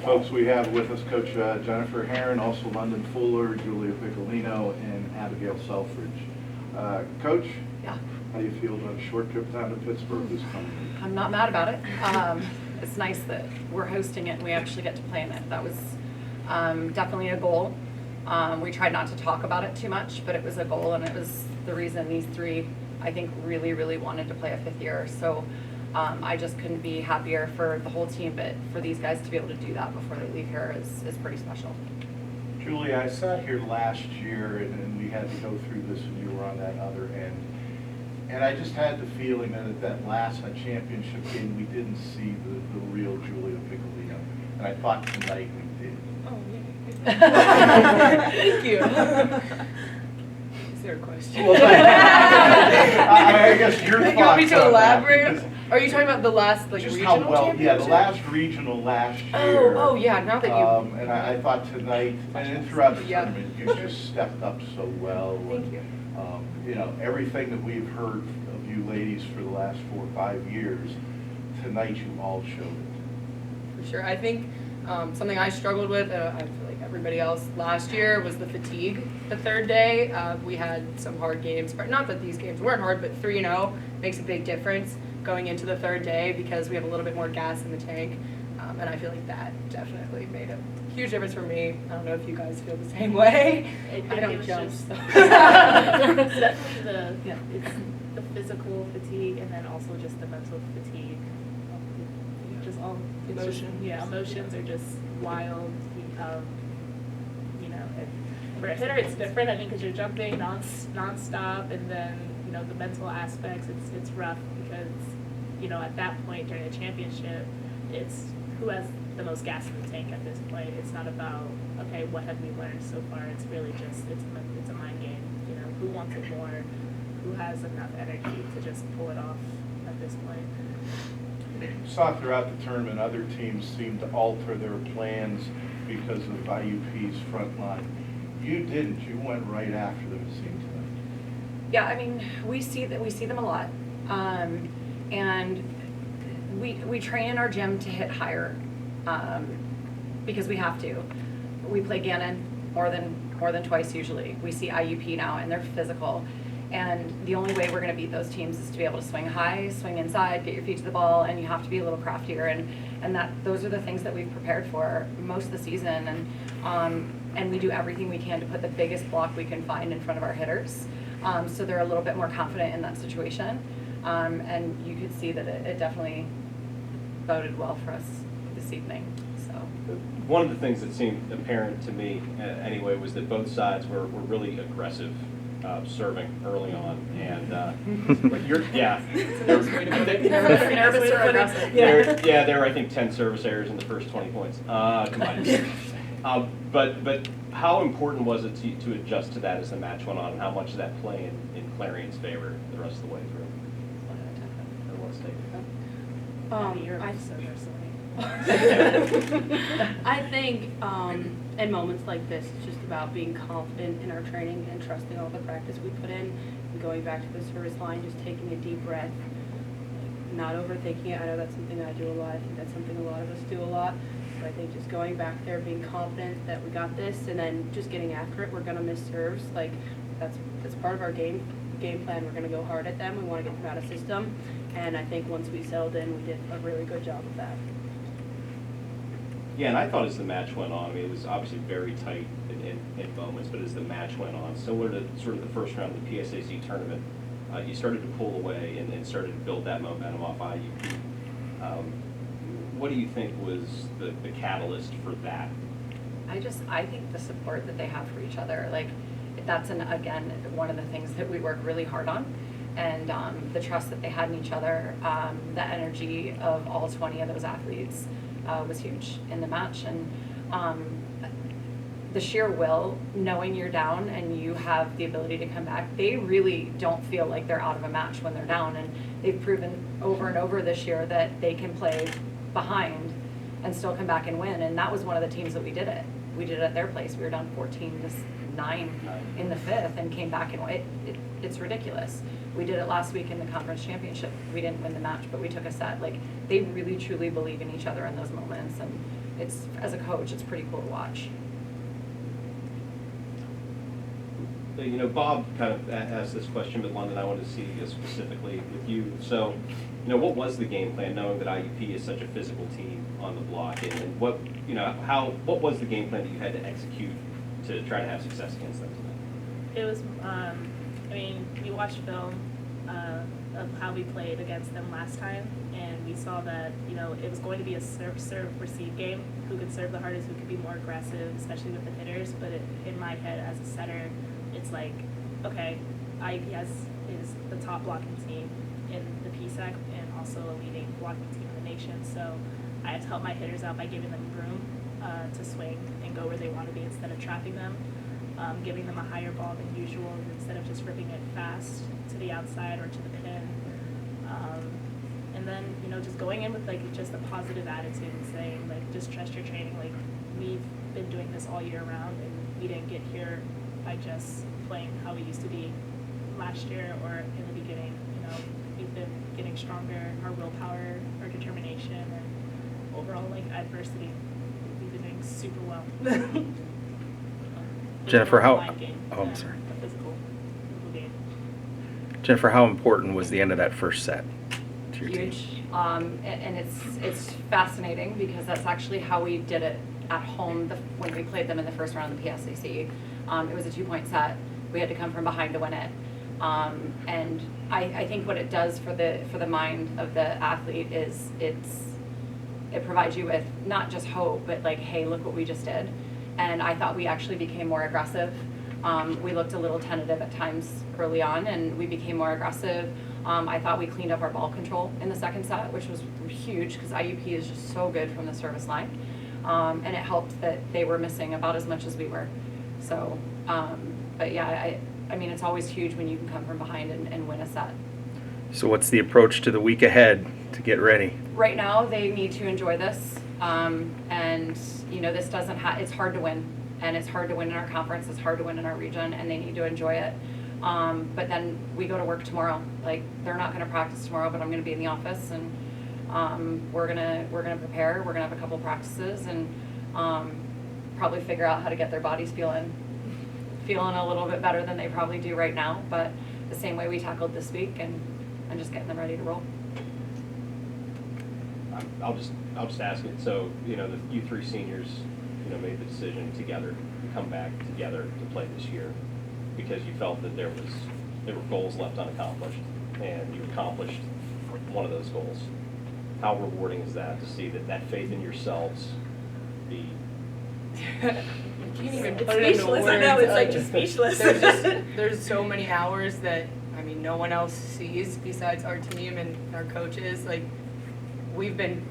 Folks, we have with us Coach Jennifer Herron, also London Fuller, Julia Piccolino, and Abigail Selfridge. Coach, Yeah. how do you feel about a short trip down to Pittsburgh this coming week? I'm not mad about it. It's nice that we're hosting it and we actually get to play in it. That was definitely a goal. We tried not to talk about it too much, but it was a goal, and it was the reason these three, I think, really, really wanted to play a fifth year. So I just couldn't be happier for the whole team, but for these guys to be able to do that before they leave here is pretty special. Julia, I sat here last year and we had to go through this and you were on that other end. And I just had the feeling that at that last championship game, we didn't see the real Julia Piccolino. And I thought tonight we did. Oh, yeah. Thank you. Is there a question? Well, I guess your thoughts. You want me to on elaborate? that, Are you talking about the last just regional how well, championship? yeah, the last regional last year. Oh, yeah, now that you... And I thought tonight, and throughout the Yeah. tournament, you just stepped up so well. Thank you. You know, everything that we've heard of you ladies for the last 4 or 5 years, tonight you all showed it. For sure. I think something I struggled with, I feel like everybody else last year, was the fatigue the third day. We had some hard games, but not that these games weren't hard, but 3-0 makes a big difference going into the third day because we have a little bit more gas in the tank. And I feel like that definitely made a huge difference for me. I don't know if you guys feel the same way. I don't jump. It's So. definitely it's the physical fatigue and then also just the mental fatigue. Just all Emotions. Emotions are just wild. You know, for a hitter it's different. I think because you're jumping nonstop, and then the mental aspects. It's rough because at that point during the championship, it's who has the most gas in the tank at this point. It's not about, okay, what have we learned so far? It's really just, it's a mind game. Who wants it more? Who has enough energy to just pull it off at this point? Saw throughout the tournament, other teams seemed to alter their plans because of IUP's front line. You didn't. You went right after them, it seemed tonight. Yeah, I mean, we see them a lot, and we train in our gym to hit higher because we have to. We play Gannon more than twice usually. We see IUP now, and they're physical. And the only way we're going to beat those teams is to be able to swing high, swing inside, get your feet to the ball, and you have to be a little craftier. And those are the things that we've prepared for most of the season. And we do everything we can to put the biggest block we can find in front of our hitters, so they're a little bit more confident in that situation. And you could see that it definitely boded well for us this evening. So one of the things that seemed apparent to me anyway was that both sides were really aggressive serving early on, and but nervous or aggressive. there were I think 10 service errors in the first 20 points combined. But how important was it to adjust to that as the match went on, and how much did that play in Clarion's favor the rest of the way through? I think in moments like this, it's just about being confident in our training and trusting all the practice we put in, and going back to the service line, just taking a deep breath, not overthinking it. I know that's something I do a lot. I think that's something a lot of us do a lot. But I think just going back there, being confident that we got this, and then just getting after it. We're gonna miss serves. Like that's part of our game plan. We're gonna go hard at them. We want to get them out of system. And I think once we settled in, we did a really good job of that. Yeah, and I thought as the match went on, I mean, it was obviously very tight in moments, but as the match went on, similar to sort of the first round of the PSAC tournament, you started to pull away and started to build that momentum off IUP. What do you think was the catalyst for that? I think the support that they have for each other, like that's again one of the things that we work really hard on. And the trust that they had in each other, the energy of all 20 of those athletes was huge in the match. And the sheer will, knowing you're down and you have the ability to come back, they really don't feel like they're out of a match when they're down. And they've proven over and over this year that they can play behind and still come back and win. And that was one of the teams that we did it. We did it at their place. We were down 14-9 in the fifth and came back and it's ridiculous. We did it last week in the conference championship. We didn't win the match, but we took a set. Like, they really truly believe in each other in those moments, and it's, as a coach, it's pretty cool to watch. You know, Bob kind of asked this question, but London, I wanted to see specifically with you. So, you know, what was the game plan, knowing that IUP is such a physical team on the block, and what, you know, what was the game plan that you had to execute to try to have success against them tonight? It was, I mean, we watched film of how we played against them last time, and we saw that, you know, it was going to be a serve-receive game. Who could serve the hardest, who could be more aggressive, especially with the hitters. But in my head as a setter, it's like, okay, IUP is the top blocking team in the PSAC and also a leading blocking team in the nation. So I had to help my hitters out by giving them room to swing and go where they want to be instead of trapping them. Giving them a higher ball than usual instead of just ripping it fast to the outside or to the pin. And then, you know, just going in with like just a positive attitude and saying like, just trust your training. Like, we've been doing this all year round and we didn't get here by just playing how we used to be last year or in the beginning. You know, we've been getting stronger, our willpower, our determination, and overall like adversity. We've been doing super well. Jennifer, how? Mind game Oh, I'm than sorry. a physical game. Jennifer, how important was the end of that first set to your team? Huge. And it's fascinating because that's actually how we did it at home when we played them in the first round of the PSAC. It was a 2-point set. We had to come from behind to win it. And I think what it does for the mind of the athlete is it provides you with not just hope, but like, hey, look what we just did. And I thought we actually became more aggressive. We looked a little tentative at times early on, and we became more aggressive. I thought we cleaned up our ball control in the second set, which was huge because IUP is just so good from the service line. And it helped that they were missing about as much as we were. So, but yeah, I mean, it's always huge when you can come from behind and win a set. So what's the approach to the week ahead to get ready? Right now, they need to enjoy this. And, you know, this doesn't it's hard to win. And it's hard to win in our conference, it's hard to win in our region, and they need to enjoy it. But then we go to work tomorrow. Like, they're not gonna practice tomorrow, but I'm gonna be in the office, and we're gonna prepare. We're gonna have a couple practices, and probably figure out how to get their bodies feeling a little bit better than they probably do right now, but the same way we tackled this week, and just getting them ready to roll. I'll just ask it. So, you know, you 3 seniors, you know, made the decision together to come back together to play this year because you felt that there were goals left unaccomplished, and you accomplished one of those goals. How rewarding is that to see that faith in yourselves be? You can't even It's put it into speechless. words. I know, it's like just speechless. There's so many hours that, I mean, no one else sees besides our team and our coaches. Like, we've been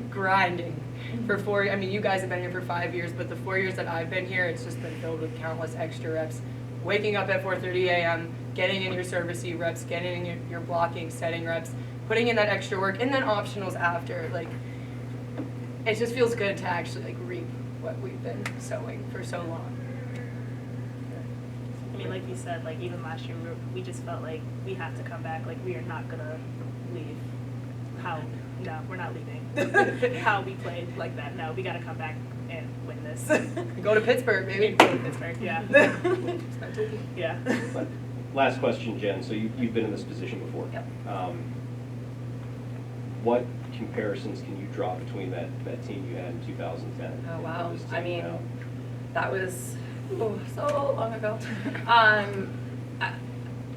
grinding for 4. I mean, you guys have been here for 5 years, but the 4 years that I've been here, it's just been filled with countless extra reps. Waking up at 4:30 a.m., getting in your service reps, getting in your blocking, setting reps, putting in that extra work, and then optionals after. Like, it just feels good to actually like reap what we've been sowing for so long. I mean, like you said, like even last year, we just felt like we have to come back. Like, we are not gonna leave. No, we're not leaving. How we played like that. No, we got to come back and win this. Go to Pittsburgh, baby. Go to Pittsburgh, yeah. Yeah. But last question, Jen. So you've been in this position before. Yep. What comparisons can you draw between that team you had in 2010? Oh, wow. and this team I mean, now? that was so long ago.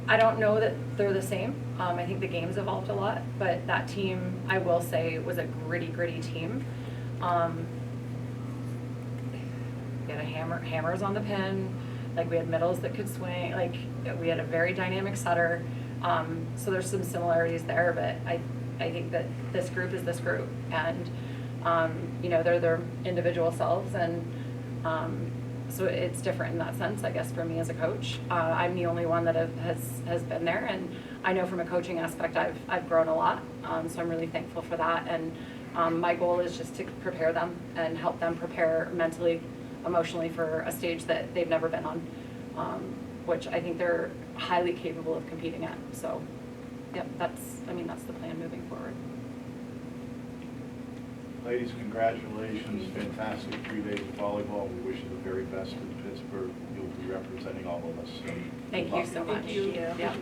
I don't know that they're the same. I think the game's evolved a lot, but that team, I will say, was a gritty team. We had hammers on the pin, like we had middles that could swing, like we had a very dynamic setter. So there's some similarities there, but I think that this group is this group, and you know, they're their individual selves, and so it's different in that sense, I guess, for me as a coach. I'm the only one that has been there, and I know from a coaching aspect I've grown a lot, so I'm really thankful for that. And my goal is just to prepare them and help them prepare mentally, emotionally for a stage that they've never been on, which I think they're highly capable of competing at. So, yep, that's the plan moving forward. Ladies, congratulations, fantastic 3 days of volleyball. We wish you the very best in Pittsburgh. You'll be representing all of us. So Thank good you luck. so much. Thank you. Yeah.